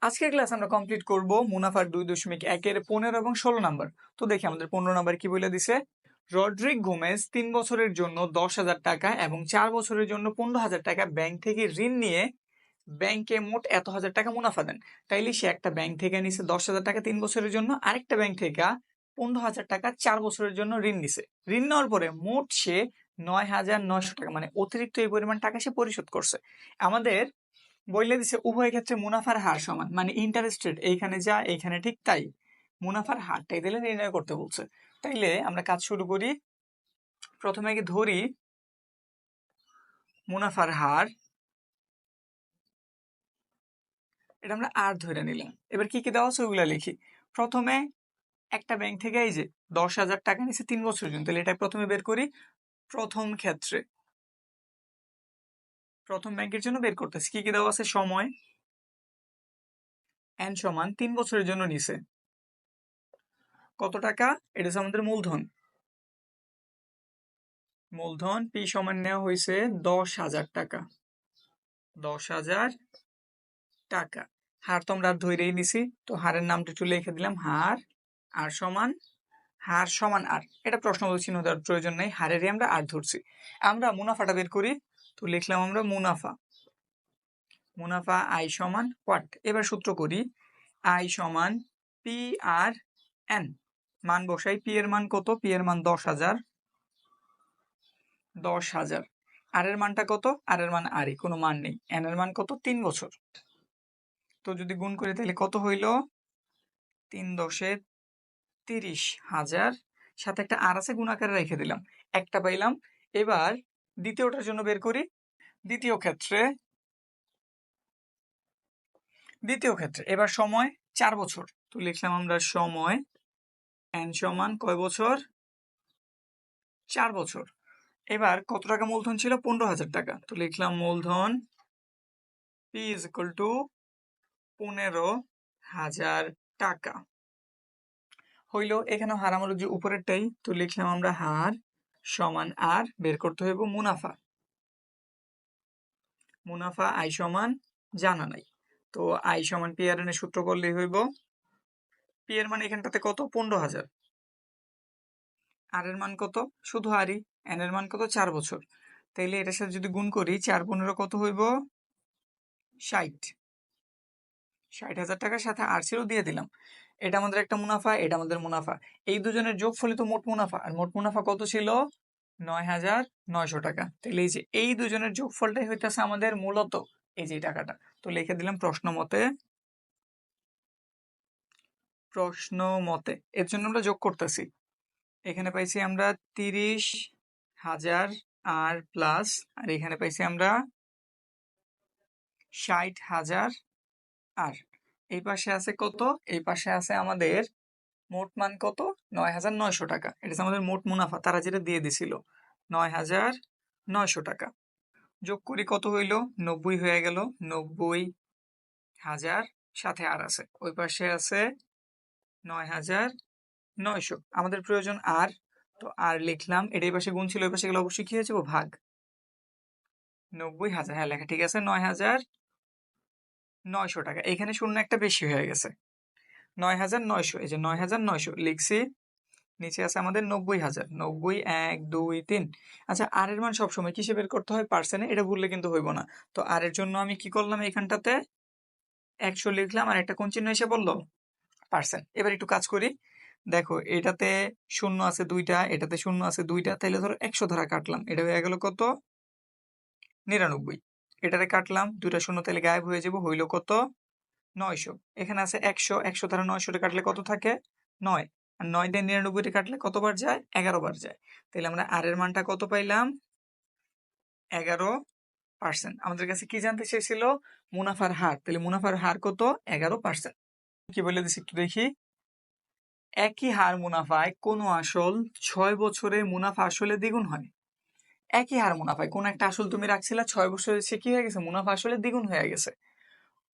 আজকের ক্লাস আমরা কমপ্লিট করব মুনাফার 2.1 এর 15 এবং 16 নাম্বার। তো দেখি আমাদের 15 নাম্বার কি বলে দিছে। রড্রিক গোমেজ 3 বছরের জন্য 10,000 টাকা এবং 4 বছরের জন্য 15,000 টাকা ব্যাংক থেকে ঋণ নিয়ে ব্যাংকে মোট এত হাজার টাকা মুনাফা দেন। তাইলে সে একটা ব্যাংক থেকে নিছে 10,000 টাকা 3 বছরের জন্য, আরেকটা ব্যাংক থেকে 15,000 টাকা 4 বছরের জন্য ঋণ নিছে। ঋণ নেওয়ার পরে মোট সে 9,900 টাকা মানে অতিরিক্ত এই পরিমাণ টাকা সে পরিশোধ করছে। আমাদের বইলে দিছে উভয় ক্ষেত্রে মুনাফার হার সমান, মানে ইন্টারেস্ট রেট এইখানে যা এইখানে ঠিক তাই, মুনাফার হারটাই দিলে নির্ণয় করতে বলছে। তাইলে আমরা কাজ শুরু করি। প্রথমে কি ধরি মুনাফার হার, এটা আমরা আর ধরে নিলাম। এবার কি কি দেওয়া আছে ওইগুলা লিখি। প্রথমে একটা ব্যাংক থেকে এই যে 10,000 টাকা নিচ্ছে 3 বছরের জন্য, তাহলে এটা প্রথমে বের করি। প্রথম ক্ষেত্রে প্রথম ব্যাংকের জন্য বের করতেছি। কি কি দেওয়া আছে, সময় n সমান 3 বছরের জন্য নিছে কত টাকা, এটা হচ্ছে আমাদের মূলধন। মূলধন পি সমান নেওয়া হয়েছে 10,000 টাকা। 10,000 টাকা। হার তো আমরা ধরেই নিছি, তো হারের নামটা একটু লিখে দিলাম, হার আর সমান আর। এটা প্রশ্নবোধক চিহ্ন দেওয়ার প্রয়োজন নেই, হারেরই আমরা আর ধরছি। আমরা মুনাফাটা বের করি, তো লিখলাম আমরা মুনাফা আই সমান হোয়াট। এবার সূত্র করি, আই সমান পি আর এন। মান বসাই, পি এর মান কত, পি এর মান 10,000। 10,000 আর এর মানটা কত, আর এর মান আরই, কোনো মান নেই। এন এর মান কত, 3 বছর। তো যদি গুণ করি তাহলে কত হইল, 3 10 30,000, সাথে একটা আর আছে গুণ আকারে রেখে দিলাম, একটা পাইলাম। এবার দ্বিতীয়টার জন্য বের করি। দ্বিতীয় ক্ষেত্রে এবার সময় 4 বছর, তো লিখলাম আমরা সময় এন সমান কয় বছর, 4 বছর। এবার কত টাকা মূলধন ছিল, 15,000 টাকা, তো লিখলাম মূলধন পি ইজ ইকুয়াল টু 15,000 টাকা। হইল, এখানে হার আমার যে উপরেরটাই, তো লিখলাম আমরা হার সমান আর, বের করতে হইব মুনাফা আই সমান জানা নাই, তো আই সমান পি আর এন এর সূত্র করলেই হইব। পি এর মান এখানটাতে কত, 15,000। আর এর মান কত, শুধু আরই। এন এর মান কত, 4 বছর। তাইলে এটার সাথে যদি গুণ করি, 4 15 কত হইব, 60,000 টাকার সাথে আর ছিল দিয়ে দিলাম। এটা আমাদের একটা মুনাফা, এটা আমাদের মুনাফা। এই দুজনের যোগফলই তো মোট মুনাফা, আর মোট মুনাফা কত ছিল, 9,900 টাকা। তাহলে এই যে এই দুজনের যোগফলটাই হইতেছে আমাদের মূলত এই যে টাকাটা। তো লিখে দিলাম প্রশ্ন মতে। এর জন্য আমরা যোগ করতেছি। এখানে পাইছি আমরা 30,000 আর প্লাস, আর এখানে পাইছি আমরা 60,000 আর। এই পাশে আছে কত, এই পাশে আছে আমাদের মোট মান কত, 9,900 টাকা। এটা আমাদের মোট মুনাফা, তারা যেটা দিয়ে দিছিল 9,900 টাকা। যোগ করি কত হইল, 90 হয়ে গেল। 90,000 সাথে আর আছে, ওই পাশে আছে 9,900। আমাদের প্রয়োজন আর, তো আর লিখলাম। এটা এই পাশে গুণ ছিল, ওই পাশে গেলে অবশ্যই কি হয়ে যাবো, ভাগ। 90,000, হ্যাঁ লেখা ঠিক আছে, 9,900 টাকা। এখানে শূন্য একটা বেশি হয়ে গেছে, 9,900। এই যে 9,900 লিখছি, নিচে আছে আমাদের 90,000। 90 1 2 3। আচ্ছা, আর এর মান সবসময় কিসে বের করতে হয়, পার্সেন্টে, এটা ভুললে কিন্তু হইব না। তো আর এর জন্য আমি কি করলাম, এখানটাতে 100 লিখলাম, আর একটা কোন চিহ্ন এসে বললো, পার্সেন্ট। এবার একটু কাজ করি, দেখো এটাতে শূন্য আছে 2টা, এটাতে শূন্য আছে 2টা, তাহলে ধরো 100 ধারা কাটলাম, এটা হয়ে গেল কত, 99। এটাতে কাটলাম 2টা শূন্য, তাহলে গায়েব হয়ে যাব, হইল কত, 900। এখানে আছে 100, 100 ধারা 900 কাটলে কত থাকে, 9। আর 9 দিয়ে 99 কাটলে কতবার যায়, 11 বার যায়। তাহলে আমরা আর এর মানটা কত পাইলাম, 11%। আমাদের কাছে কি জানতে চেয়েছিল, মুনাফার হার। তাহলে মুনাফার হার কত, 11%। কি বলে দিচ্ছি একটু দেখি। একই হার মুনাফায় কোন আসল 6 বছরে মুনাফা আসলে দ্বিগুণ হয়। একই হার মুনাফায় কোন একটা আসল তুমি রাখছিলা, 6 বছরে সে কি হয়ে গেছে, মুনাফা আসলে দ্বিগুণ হয়ে গেছে।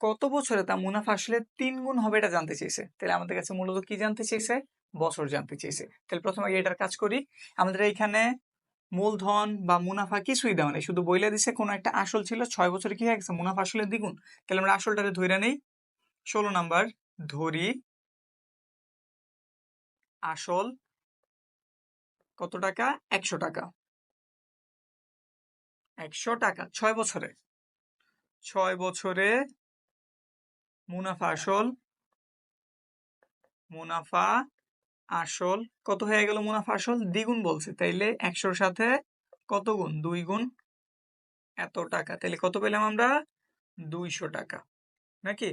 কত বছরে তা মুনাফা আসলে 3 গুণ হবে, এটা জানতে চেয়েছে। তাহলে আমাদের কাছে মূলত কি জানতে চেয়েছে, বছর জানতে চেয়েছে। তাহলে প্রথমে আগে এটার কাজ করি। আমাদের এইখানে মূলধন বা মুনাফা কিছুই দেওয়া নেই, শুধু বইলে দিছে কোন একটা আসল ছিল 6 বছরে কি হয়ে গেছে, মুনাফা আসলে দ্বিগুণ। তাহলে আমরা আসলটারে ধরে নেই, 16 নাম্বার, ধরি আসল কত টাকা? 100 টাকা। 100 টাকা 6 বছরে। 6 বছরে মুনাফা আসল কত হয়ে গেল? মুনাফা আসল দ্বিগুণ বলছে, তাইলে 100-র সাথে কত গুণ? 2 গুণ এত টাকা। তাইলে কত পেলাম আমরা? 200 টাকা, নাকি?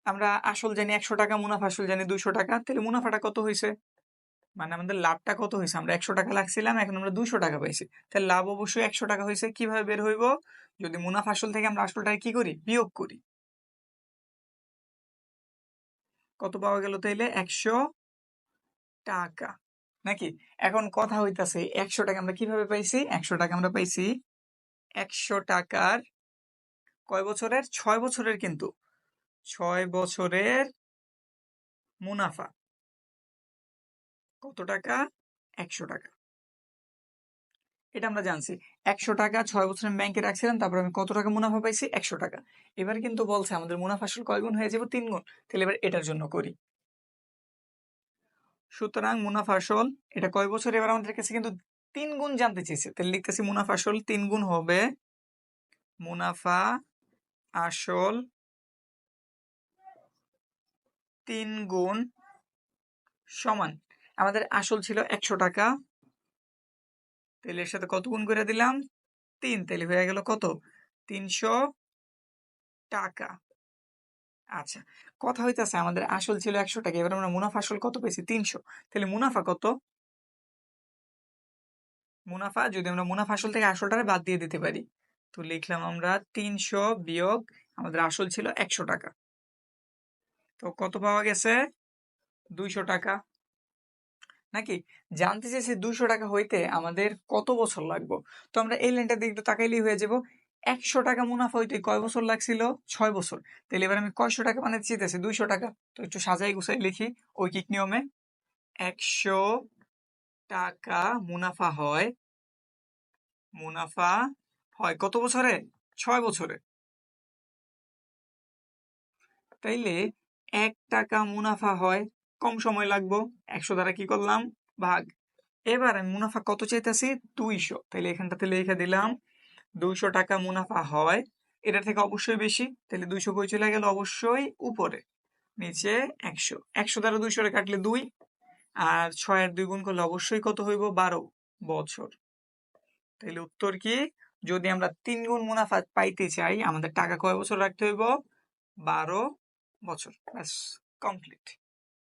আমরা আসল জানি 100 টাকা, মুনাফা আসল জানি 200 টাকা, তাহলে মুনাফাটা কত হয়েছে? মানে আমাদের লাভটা কত হয়েছে? আমরা 100 টাকা লাগছিলাম, এখন আমরা 200 টাকা পাইছি, তাহলে লাভ অবশ্যই 100 টাকা হয়েছে। কিভাবে বের হইব? যদি মুনাফা আসল থেকে আমরা আসলটাকে কি করি? বিয়োগ করি। কত পাওয়া গেল তাইলে? 100 টাকা, নাকি? এখন কথা হইতাছে 100 টাকা আমরা কিভাবে পাইছি? 100 টাকা আমরা পাইছি 100 টাকার কয় বছরের? 6 বছরের, কিন্তু 6 বছরের মুনাফা কত টাকা? 100 টাকা। এটা আমরা জানছি। 100 টাকা 6 বছর আমি ব্যাংকে রাখছিলাম, তারপর আমি কত টাকা মুনাফা পাইছি? 100 টাকা। এবার কিন্তু বলছে আমাদের মুনাফা আসল কয় গুণ হয়ে যাবে? 3 গুণ। তাহলে এবার এটার জন্য করি। সুতরাং মুনাফা আসল এটা কয় বছর? এবার আমাদের কাছে কিন্তু 3 গুণ জানতে চেয়েছে, তাহলে লিখতেছি মুনাফা আসল 3 গুণ হবে মুনাফা আসল 3 গুণ সমান, আমাদের আসল ছিল 100 টাকা, তাহলে এর সাথে কত গুণ করে দিলাম? 3, তাহলে হয়ে গেল কত? 300 টাকা। আচ্ছা, কথা হইতাছে আমাদের আসল ছিল 100 টাকা, এবার আমরা মুনাফা আসল কত পেয়েছি? 300। তাহলে মুনাফা কত? মুনাফা যদি আমরা মুনাফা আসল থেকে আসলটারে বাদ দিয়ে দিতে পারি, তো লিখলাম আমরা 300 বিয়োগ আমাদের আসল ছিল 100 টাকা, তো কত পাওয়া গেছে? 200 টাকা, নাকি? জানতে চাইছি 200 টাকা হইতে আমাদের কত বছর লাগবে। তো আমরা এই লাইনটা দিকে একটু তাকাইলেই হয়ে যাব। 100 টাকা মুনাফা হইতে কয় বছর লাগছিল? 6 বছর। তাহলে এবার আমি কয়শো টাকা বানাতে চাইতেছি? 200 টাকা। তো একটু সাজাই গুছাই লিখি ঐকিক নিয়মে। 100 টাকা মুনাফা হয় কত বছরে? 6 বছরে। তাইলে 1 টাকা মুনাফা হয় কম সময় লাগবে। 100 দ্বারা কি করলাম? ভাগ। এবার আমি মুনাফা কত চাইতেছি? 200। তাহলে এখানটাতে লিখে দিলাম 200 টাকা মুনাফা হয়, এটা থেকে অবশ্যই বেশি, তাহলে 200 কই চলে গেল? অবশ্যই উপরে, নিচে 100। 100 দ্বারা 200 কাটলে 2, আর 6 এর 2 গুণ করলে অবশ্যই কত হইব? 12 বছর। তাহলে উত্তর কি? যদি আমরা 3 গুণ মুনাফা পাইতে চাই, আমাদের টাকা কয় বছর রাখতে হইব? 12 বছর। ব্যাস, কমপ্লিট।